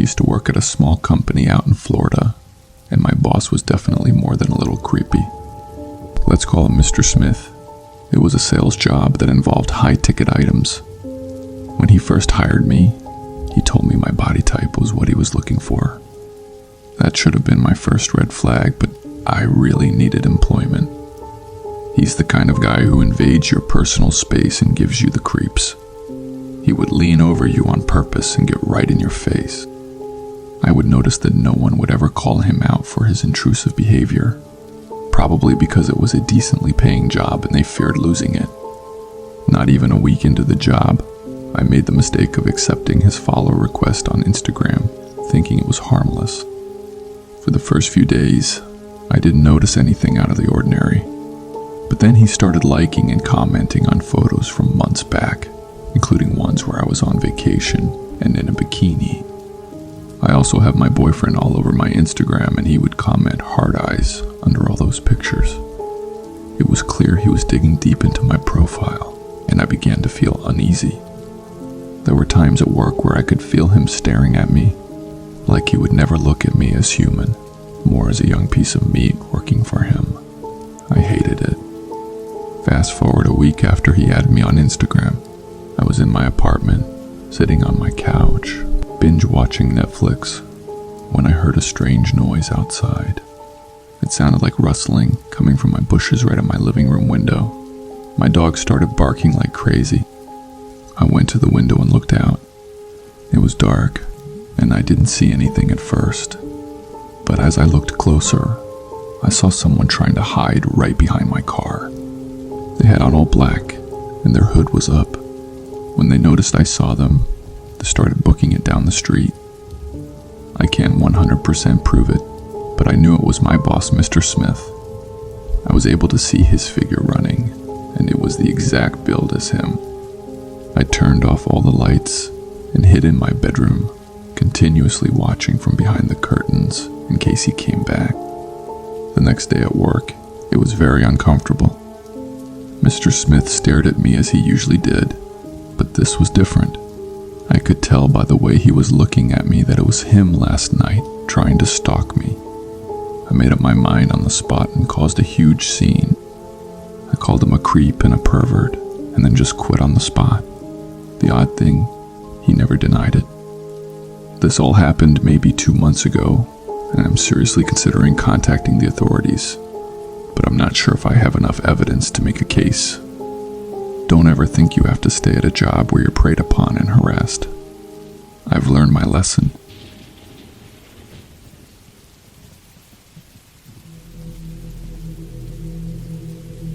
used to work at a small company out in Florida, and my boss was definitely more than a little creepy. Let's call him Mr. Smith. It was a sales job that involved high-ticket items. When he first hired me, he told me my body type was what he was looking for. That should have been my first red flag, but I really needed employment. He's the kind of guy who invades your personal space and gives you the creeps. He would lean over you on purpose and get right in your face. I would notice that no one would ever call him out for his intrusive behavior, probably because it was a decently paying job and they feared losing it. Not even a week into the job, I made the mistake of accepting his follow request on Instagram, thinking it was harmless. For the first few days, I didn't notice anything out of the ordinary. But then he started liking and commenting on photos from months back, including ones where I was on vacation and in a bikini. I also have my boyfriend all over my Instagram, and he would comment hard eyes under all those pictures. It was clear he was digging deep into my profile, and I began to feel uneasy. There were times at work where I could feel him staring at me, like he would never look at me as human, more as a young piece of meat working for him. I hated it. Fast forward a week after he added me on Instagram, I was in my apartment, sitting on my couch, binge watching Netflix, when I heard a strange noise outside. It sounded like rustling coming from my bushes right at my living room window. My dog started barking like crazy. I went to the window and looked out. It was dark, and I didn't see anything at first. But as I looked closer, I saw someone trying to hide right behind my car. They had on all black, and their hood was up. When they noticed I saw them, they started booking it down the street. I can't 100% prove it, but I knew it was my boss, Mr. Smith. I was able to see his figure running, and it was the exact build as him. I turned off all the lights and hid in my bedroom, continuously watching from behind the curtains in case he came back. The next day at work, it was very uncomfortable. Mr. Smith stared at me as he usually did, but this was different. I could tell by the way he was looking at me that it was him last night trying to stalk me. I made up my mind on the spot and caused a huge scene. I called him a creep and a pervert, and then just quit on the spot. The odd thing, he never denied it. This all happened maybe 2 months ago, and I'm seriously considering contacting the authorities, but I'm not sure if I have enough evidence to make a case. Don't ever think you have to stay at a job where you're preyed upon and harassed. I've learned my lesson.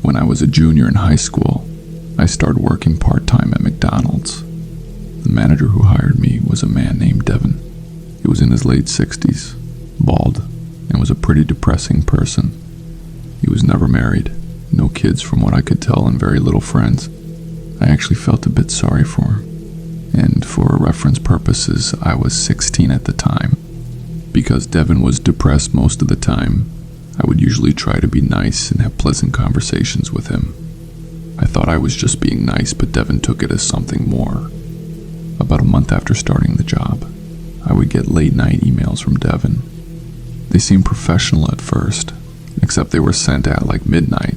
When I was a junior in high school, I started working part-time at McDonald's. The manager who hired me was a man named Devin. He was in his late 60s, bald, and was a pretty depressing person. He was never married, no kids from what I could tell, and very little friends. I actually felt a bit sorry for him. And for reference purposes, I was 16 at the time. Because Devin was depressed most of the time, I would usually try to be nice and have pleasant conversations with him. I thought I was just being nice, but Devin took it as something more. About a month after starting the job, I would get late-night emails from Devin. They seemed professional at first, except they were sent at like midnight.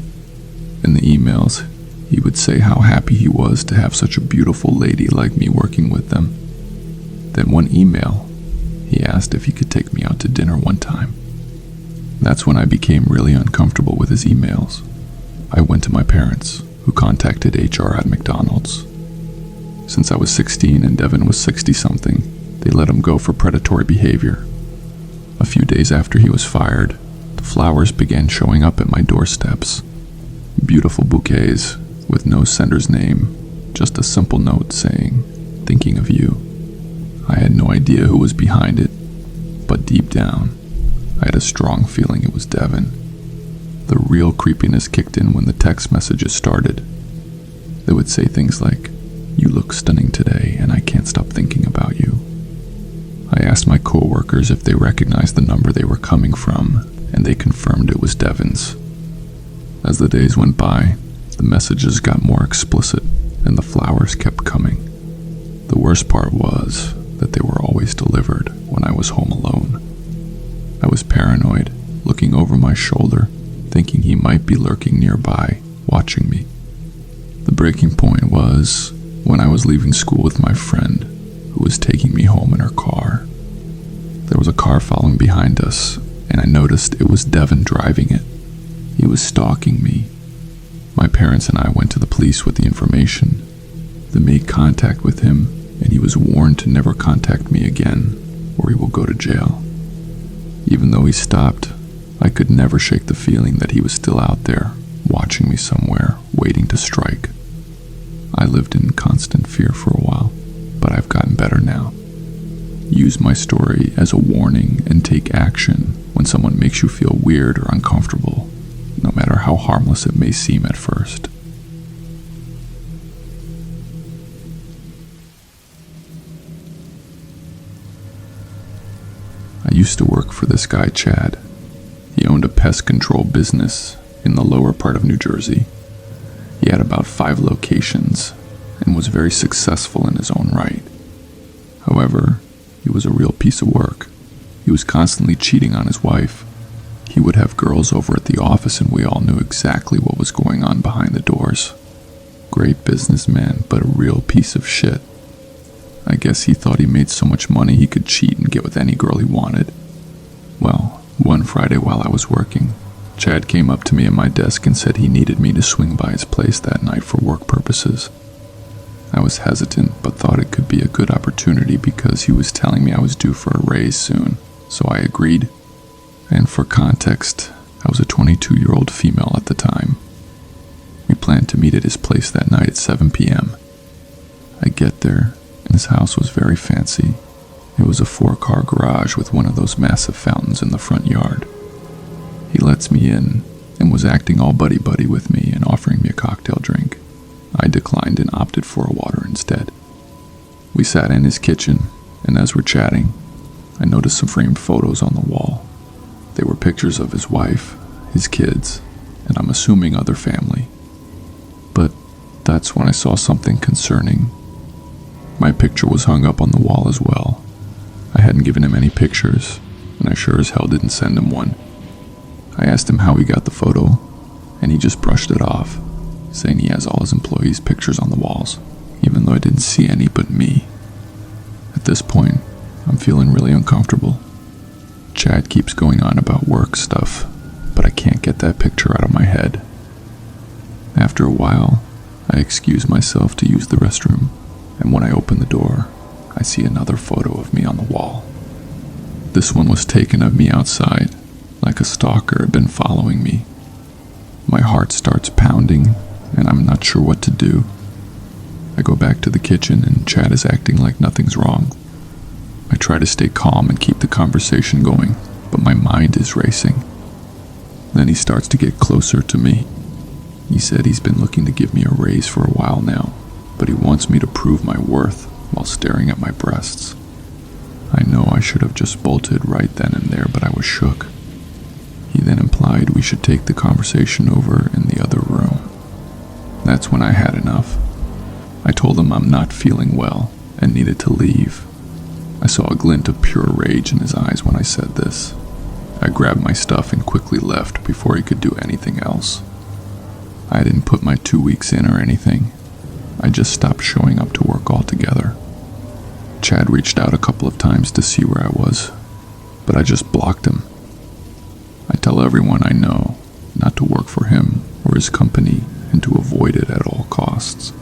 In the emails, he would say how happy he was to have such a beautiful lady like me working with them. Then one email, he asked if he could take me out to dinner one time. That's when I became really uncomfortable with his emails. I went to my parents, who contacted HR at McDonald's. Since I was 16 and Devin was 60-something, they let him go for predatory behavior. A few days after he was fired, the flowers began showing up at my doorsteps. Beautiful bouquets with no sender's name, just a simple note saying, "Thinking of you." I had no idea who was behind it, but deep down, I had a strong feeling it was Devin. The real creepiness kicked in when the text messages started. They would say things like, "You look stunning today, and I can't stop thinking about you." I asked my co-workers if they recognized the number they were coming from, and they confirmed it was Devin's. As the days went by, the messages got more explicit, and the flowers kept coming. The worst part was that they were always delivered when I was home alone. I was paranoid, looking over my shoulder, thinking he might be lurking nearby, watching me. The breaking point was when I was leaving school with my friend, who was taking me home in her car. There was a car following behind us, and I noticed it was Devin driving it. He was stalking me. My parents and I went to the police with the information. They made contact with him, and he was warned to never contact me again, or he will go to jail. Even though he stopped, I could never shake the feeling that he was still out there, watching me somewhere, waiting to strike. I lived in constant fear for a while, but I've gotten better now. Use my story as a warning and take action when someone makes you feel weird or uncomfortable, no matter how harmless it may seem at first. I used to work for this guy, Chad. He owned a pest control business in the lower part of New Jersey. He had about 5 locations and was very successful in his own right. However, he was a real piece of work. He was constantly cheating on his wife. He would have girls over at the office, and we all knew exactly what was going on behind the doors. Great businessman, but a real piece of shit. I guess he thought he made so much money he could cheat and get with any girl he wanted. Well, one Friday while I was working, Chad came up to me at my desk and said he needed me to swing by his place that night for work purposes. I was hesitant, but thought it could be a good opportunity because he was telling me I was due for a raise soon, so I agreed. And for context, I was a 22-year-old female at the time. We planned to meet at his place that night at 7 p.m. I get there, and his house was very fancy. It was a 4-car garage with one of those massive fountains in the front yard. He lets me in and was acting all buddy-buddy with me and offering me a cocktail drink. I declined and opted for a water instead. We sat in his kitchen, and as we're chatting, I noticed some framed photos on the wall. They were pictures of his wife, his kids, and I'm assuming other family. But that's when I saw something concerning. My picture was hung up on the wall as well. I hadn't given him any pictures, and I sure as hell didn't send him one. I asked him how he got the photo, and he just brushed it off, saying he has all his employees' pictures on the walls, even though I didn't see any but me. At this point, I'm feeling really uncomfortable. Chad keeps going on about work stuff, but I can't get that picture out of my head. After a while, I excuse myself to use the restroom, and when I open the door, I see another photo of me on the wall. This one was taken of me outside, like a stalker had been following me. My heart starts pounding, and I'm not sure what to do. I go back to the kitchen, and Chad is acting like nothing's wrong. I try to stay calm and keep the conversation going, but my mind is racing. Then he starts to get closer to me. He said he's been looking to give me a raise for a while now, but he wants me to prove my worth while staring at my breasts. I know I should have just bolted right then and there, but I was shook. He then implied we should take the conversation over in the other room. That's when I had enough. I told him I'm not feeling well and needed to leave. I saw a glint of pure rage in his eyes when I said this. I grabbed my stuff and quickly left before he could do anything else. I didn't put my 2 weeks in or anything. I just stopped showing up to work altogether. Chad reached out a couple of times to see where I was, but I just blocked him. I tell everyone I know not to work for him or his company and to avoid it at all costs.